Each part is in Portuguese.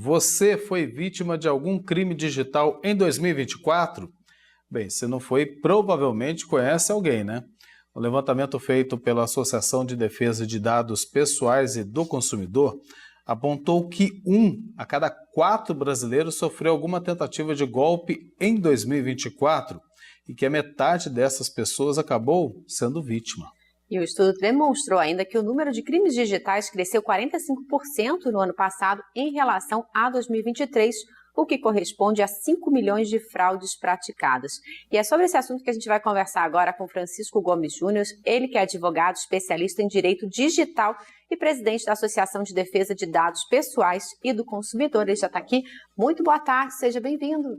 Você foi vítima de algum crime digital em 2024? Bem, se não foi, provavelmente conhece alguém, né? O levantamento feito pela Associação de Defesa de Dados Pessoais e do Consumidor apontou que 1 a cada 4 brasileiros sofreu alguma tentativa de golpe em 2024 e que a metade dessas pessoas acabou sendo vítima. E o estudo demonstrou ainda que o número de crimes digitais cresceu 45% no ano passado em relação a 2023, o que corresponde a 5 milhões de fraudes praticadas. E é sobre esse assunto que a gente vai conversar agora com Francisco Gomes Júnior, ele que é advogado especialista em direito digital e presidente da Associação de Defesa de Dados Pessoais e do Consumidor. Ele já está aqui. Muito boa tarde, seja bem-vindo.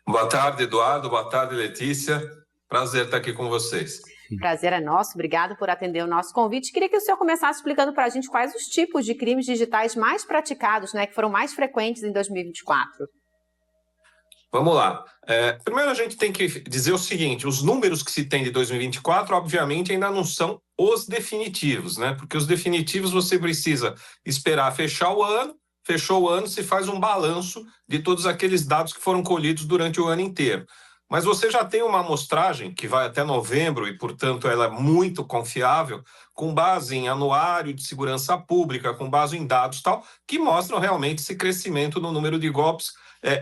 Boa tarde, Eduardo. Boa tarde, Letícia. Prazer estar aqui com vocês. Prazer é nosso, obrigado por atender o nosso convite. Queria que o senhor começasse explicando para a gente quais os tipos de crimes digitais mais praticados, né, que foram mais frequentes em 2024. Vamos lá. Primeiro a gente tem que dizer o seguinte, os números que se tem de 2024, obviamente, ainda não são os definitivos, né? Porque os definitivos você precisa esperar fechar o ano, fechou o ano, se faz um balanço de todos aqueles dados que foram colhidos durante o ano inteiro. Mas você já tem uma amostragem que vai até novembro e, portanto, ela é muito confiável, com base em anuário de segurança pública, com base em dados tal, que mostram realmente esse crescimento no número de golpes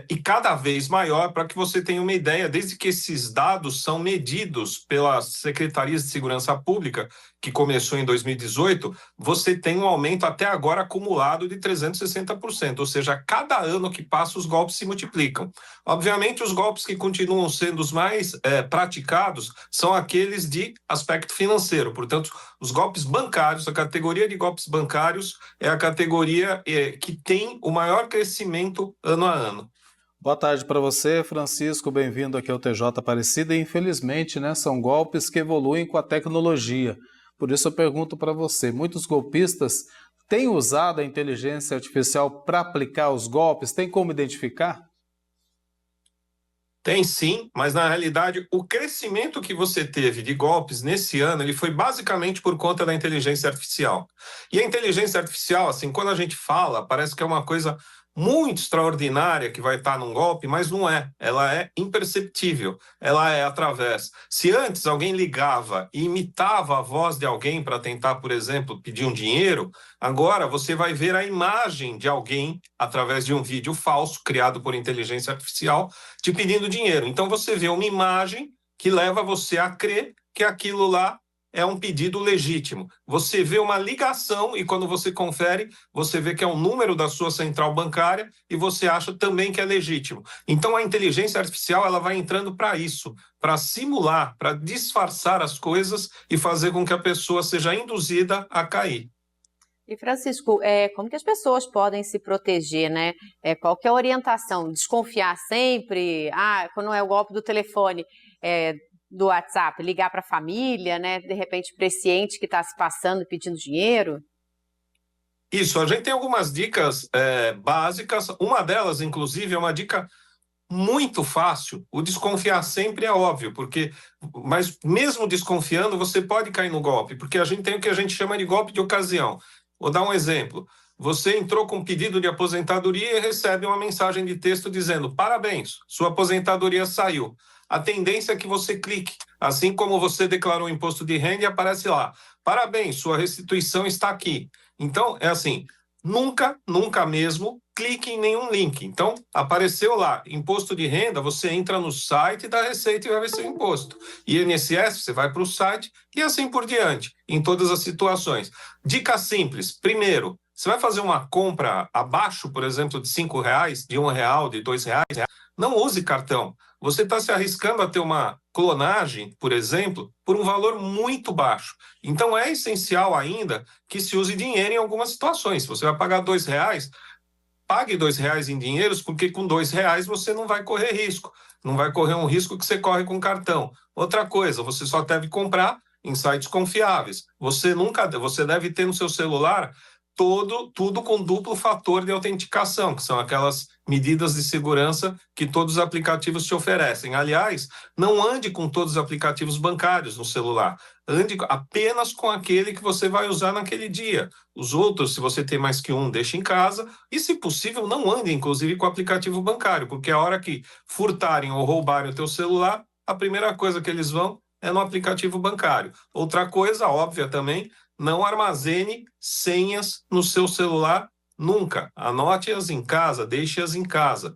e cada vez maior, para que você tenha uma ideia, desde que esses dados são medidos pelas secretarias de segurança pública, que começou em 2018, você tem um aumento até agora acumulado de 360%, ou seja, cada ano que passa os golpes se multiplicam. Obviamente, os golpes que continuam sendo os mais praticados são aqueles de aspecto financeiro, portanto, os golpes bancários, a categoria de golpes bancários é a categoria que tem o maior crescimento ano a ano. Boa tarde para você, Francisco, bem-vindo aqui ao TJ Aparecida. E, infelizmente, né, são golpes que evoluem com a tecnologia. Por isso eu pergunto para você, muitos golpistas têm usado a inteligência artificial para aplicar os golpes? Tem como identificar? Tem sim, mas na realidade o crescimento que você teve de golpes nesse ano, ele foi basicamente por conta da inteligência artificial. E a inteligência artificial, assim, quando a gente fala, parece que é uma coisa muito extraordinária que vai estar num golpe, mas não é. Ela é imperceptível. Ela é através. Se antes alguém ligava e imitava a voz de alguém para tentar, por exemplo, pedir um dinheiro, agora você vai ver a imagem de alguém através de um vídeo falso criado por inteligência artificial te pedindo dinheiro. Então você vê uma imagem que leva você a crer que aquilo lá é um pedido legítimo. Você vê uma ligação e quando você confere, você vê que é um número da sua central bancária e você acha também que é legítimo. Então a inteligência artificial ela vai entrando para isso, para simular, para disfarçar as coisas e fazer com que a pessoa seja induzida a cair. E Francisco, como que as pessoas podem se proteger, né? Qual que é a orientação? Desconfiar sempre? Quando é o golpe do telefone, do WhatsApp, ligar para a família, né? De repente, para esse ente que está se passando e pedindo dinheiro? Isso, a gente tem algumas dicas básicas. Uma delas, inclusive, é uma dica muito fácil. O desconfiar sempre é óbvio, mas mesmo desconfiando, você pode cair no golpe, porque a gente tem o que a gente chama de golpe de ocasião. Vou dar um exemplo. Você entrou com um pedido de aposentadoria e recebe uma mensagem de texto dizendo: parabéns, sua aposentadoria saiu. A tendência é que você clique, assim como você declarou imposto de renda e aparece lá: parabéns, sua restituição está aqui. Então, é assim, nunca mesmo clique em nenhum link. Então, apareceu lá, imposto de renda, você entra no site da Receita e vai ver seu imposto. INSS, você vai para o site e assim por diante, em todas as situações. Dica simples, primeiro, você vai fazer uma compra abaixo, por exemplo, de R$5, de R$1, de R$2, não use cartão. Você está se arriscando a ter uma clonagem, por exemplo, por um valor muito baixo. Então, é essencial ainda que se use dinheiro em algumas situações. Se você vai pagar R$2, pague R$2 em dinheiros, porque com R$2 você não vai correr risco. Não vai correr um risco que você corre com cartão. Outra coisa, você só deve comprar em sites confiáveis. Você deve ter no seu celular tudo com duplo fator de autenticação, que são aquelas medidas de segurança que todos os aplicativos te oferecem. Aliás, não ande com todos os aplicativos bancários no celular. Ande apenas com aquele que você vai usar naquele dia. Os outros, se você tem mais que um, deixe em casa. E, se possível, não ande, inclusive, com o aplicativo bancário, porque a hora que furtarem ou roubarem o teu celular, a primeira coisa que eles vão é no aplicativo bancário. Outra coisa óbvia também, não armazene senhas no seu celular nunca. Anote-as em casa, deixe-as em casa.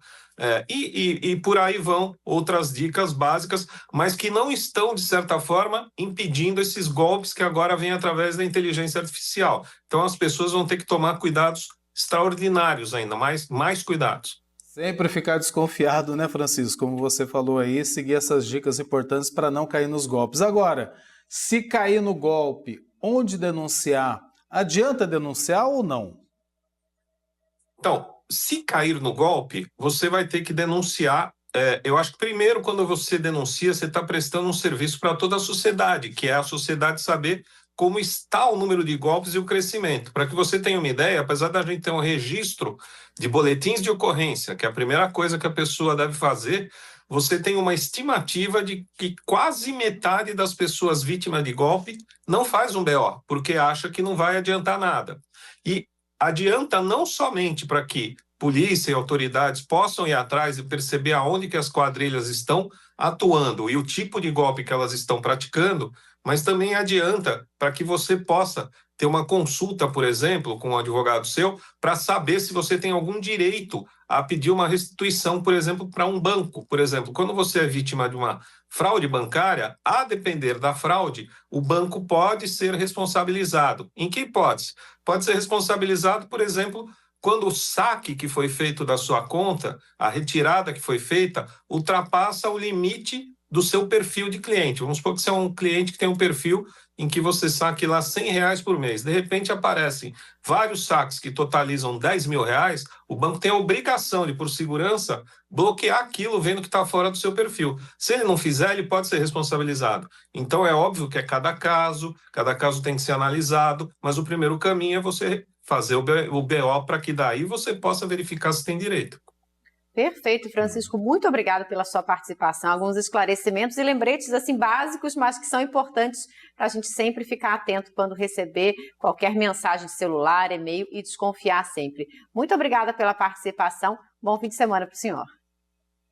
E por aí vão outras dicas básicas, mas que não estão, de certa forma, impedindo esses golpes que agora vêm através da inteligência artificial. Então, as pessoas vão ter que tomar cuidados extraordinários ainda, mais cuidados. Sempre ficar desconfiado, né, Francisco? Como você falou aí, seguir essas dicas importantes para não cair nos golpes. Agora, se cair no golpe, onde denunciar? Adianta denunciar ou não? Então, se cair no golpe, você vai ter que denunciar. Eu acho que primeiro, quando você denuncia, você está prestando um serviço para toda a sociedade, que é a sociedade saber como está o número de golpes e o crescimento. Para que você tenha uma ideia, apesar da gente ter um registro de boletins de ocorrência, que é a primeira coisa que a pessoa deve fazer, você tem uma estimativa de que quase metade das pessoas vítimas de golpe não faz um BO, porque acha que não vai adiantar nada. E adianta não somente para que polícia e autoridades possam ir atrás e perceber aonde que as quadrilhas estão atuando e o tipo de golpe que elas estão praticando, mas também adianta para que você possa ter uma consulta, por exemplo, com um advogado seu, para saber se você tem algum direito a pedir uma restituição, por exemplo, para um banco. Por exemplo, quando você é vítima de uma fraude bancária, a depender da fraude, o banco pode ser responsabilizado. Em que hipótese? Pode ser responsabilizado, por exemplo, quando o saque que foi feito da sua conta, a retirada que foi feita, ultrapassa o limite do seu perfil de cliente. Vamos supor que você é um cliente que tem um perfil em que você saque lá R$100 por mês. De repente aparecem vários saques que totalizam R$10.000, o banco tem a obrigação de, por segurança, bloquear aquilo vendo que está fora do seu perfil. Se ele não fizer, ele pode ser responsabilizado. Então é óbvio que é cada caso tem que ser analisado, mas o primeiro caminho é você fazer o BO para que daí você possa verificar se tem direito. Perfeito, Francisco. Muito obrigada pela sua participação, alguns esclarecimentos e lembretes assim básicos, mas que são importantes para a gente sempre ficar atento quando receber qualquer mensagem de celular, e-mail e desconfiar sempre. Muito obrigada pela participação. Bom fim de semana para o senhor.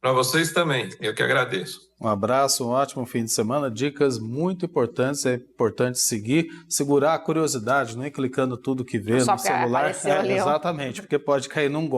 Para vocês também, eu que agradeço. Um abraço, um ótimo fim de semana. Dicas muito importantes, é importante segurar a curiosidade, não ir clicando tudo que vê no celular. Exatamente, porque pode cair num golpe.